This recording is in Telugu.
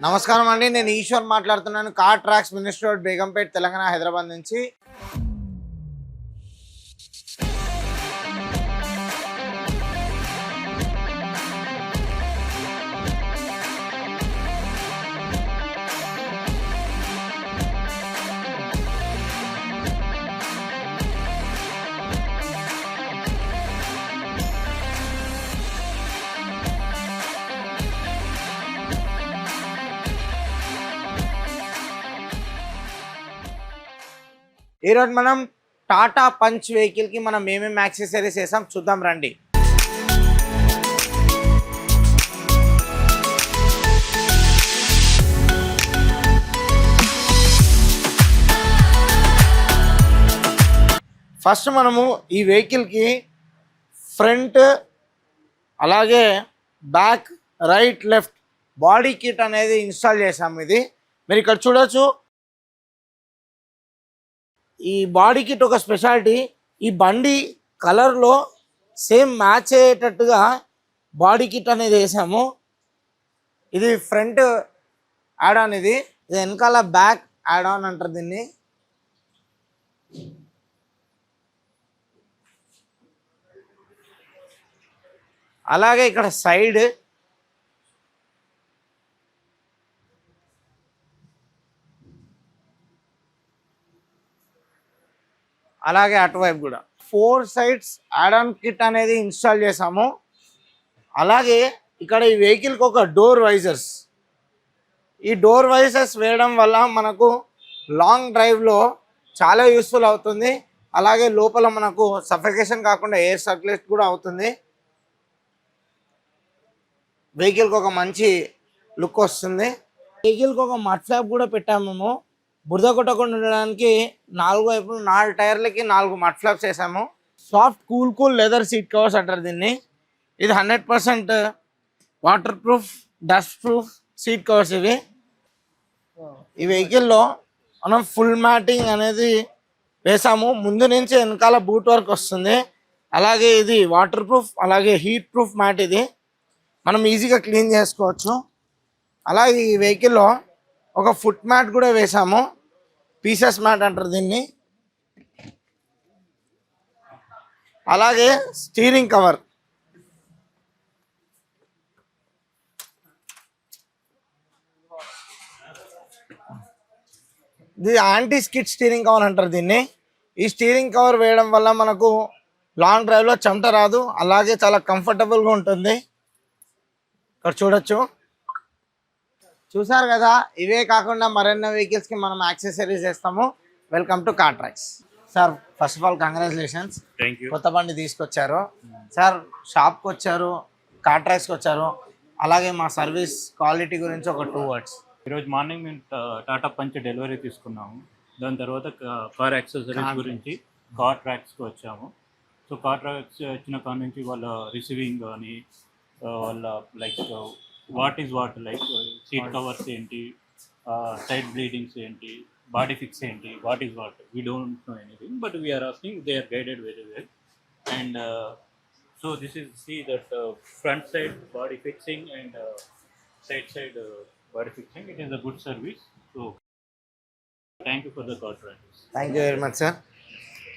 నమస్కారం అండి, నేను ఈశ్వర్ మాట్లాడుతున్నాను. Car tracks minister road, Begumpet, Telangana, Hyderabad నుంచి. ఈరోజు మనం టాటా పంచ్ వెహికల్కి మనం ఏమేమి యాక్సెసరీస్ వేసాం చూద్దాం రండి. ఫస్ట్ మనము ఈ వెహికల్కి ఫ్రంట్ అలాగే back, right, left body kit అనేది ఇన్స్టాల్ చేసాము. ఇది మీరు ఇక్కడ చూడొచ్చు. ఈ బాడీ కిట్ ఒక స్పెషాలిటీ, ఈ బండి కలర్లో సేమ్ మ్యాచ్ అయ్యేటట్టుగా బాడీ కిట్ అనేది వేసాము. ఇది ఫ్రంట్ యాడ్ ఆన్, ఇది వెనకాల బ్యాక్ యాడ్ ఆన్ అంటారు దీన్ని. అలాగే ఇక్కడ సైడ్ అలాగే అటువైపు కూడా 4 సైడ్స్ యాడ్ ఆన్ కిట్ అనేది ఇన్స్టాల్ చేసాము. అలాగే ఇక్కడ ఈ వెహికల్కి ఒక డోర్ వైజర్స్, ఈ డోర్ వైజర్స్ వేయడం వల్ల మనకు లాంగ్ డ్రైవ్లో చాలా యూస్ఫుల్ అవుతుంది. అలాగే లోపల మనకు సఫికేషన్ కాకుండా ఎయిర్ సర్క్యులేట్ కూడా అవుతుంది. వెహికల్కి ఒక మంచి లుక్ వస్తుంది. వెహికల్కి ఒక మడ్ ఫ్లాప్ కూడా పెట్టాము మేము, బురద కొట్టకుండా ఉండడానికి. 4 వైపులు 4 టైర్లకి 4 మడ్ ఫ్లాప్స్ వేసాము. Soft cool leather seat covers అంటారు దీన్ని. ఇది 100% water proof, dust proof seat covers ఇవి. ఈ వెహికల్లో మనం ఫుల్ మ్యాటింగ్ అనేది వేసాము. ముందు నుంచి వెనకాల బూట్ వర్క్ వస్తుంది. అలాగే ఇది వాటర్ ప్రూఫ్ అలాగే హీట్ ప్రూఫ్ మ్యాట్. ఇది మనం ఈజీగా క్లీన్ చేసుకోవచ్చు. అలాగే ఈ వెహికల్లో ఒక ఫుట్ మ్యాట్ కూడా వేసాము, పీసెస్ మ్యాట్ అంటారు దీన్ని. అలాగే స్టీరింగ్ కవర్, ఇది యాంటీ స్కిడ్ స్టీరింగ్ కవర్ అంటారు దీన్ని. ఈ స్టీరింగ్ కవర్ వేయడం వల్ల మనకు లాంగ్ డ్రైవ్లో చెమట రాదు, అలాగే చాలా కంఫర్టబుల్గా ఉంటుంది. ఇక్కడ చూడొచ్చు. చూసారు కదా, ఇవే కాకుండా మరెన్నో వెహికల్స్కి మనం యాక్సెసరీస్ చేస్తాము. Welcome to car tracks. Sir, first of all congratulations, కొత్త బండి తీసుకొచ్చారు. సార్, షాప్కి వచ్చారు, కార్ ట్రాక్స్కి వచ్చారు, అలాగే మా సర్వీస్ క్వాలిటీ గురించి ఒక 2 words. ఈరోజు మార్నింగ్ మేము టాటా పంచ్ డెలివరీ తీసుకున్నాము. దాని తర్వాత కార్ యాక్సెసరీస్ గురించి కార్ ట్రాక్స్కి వచ్చాము. సో కార్ ట్రాక్స్ వచ్చిన కాడ నుంచి వాళ్ళ రిసీవింగ్ కానీ వాళ్ళ like what is what, like seat covers ఏంటి, సైడ్ బ్లీడింగ్స్ ఏంటి, బాడీ ఫిక్స్ ఏంటి, what is what, we don't know anything, but we're asking, they are guided very well. And so this is see that front side body fixing and side body fixing. It is a good service. So thank you for the call, friends. Thank you very much, sir.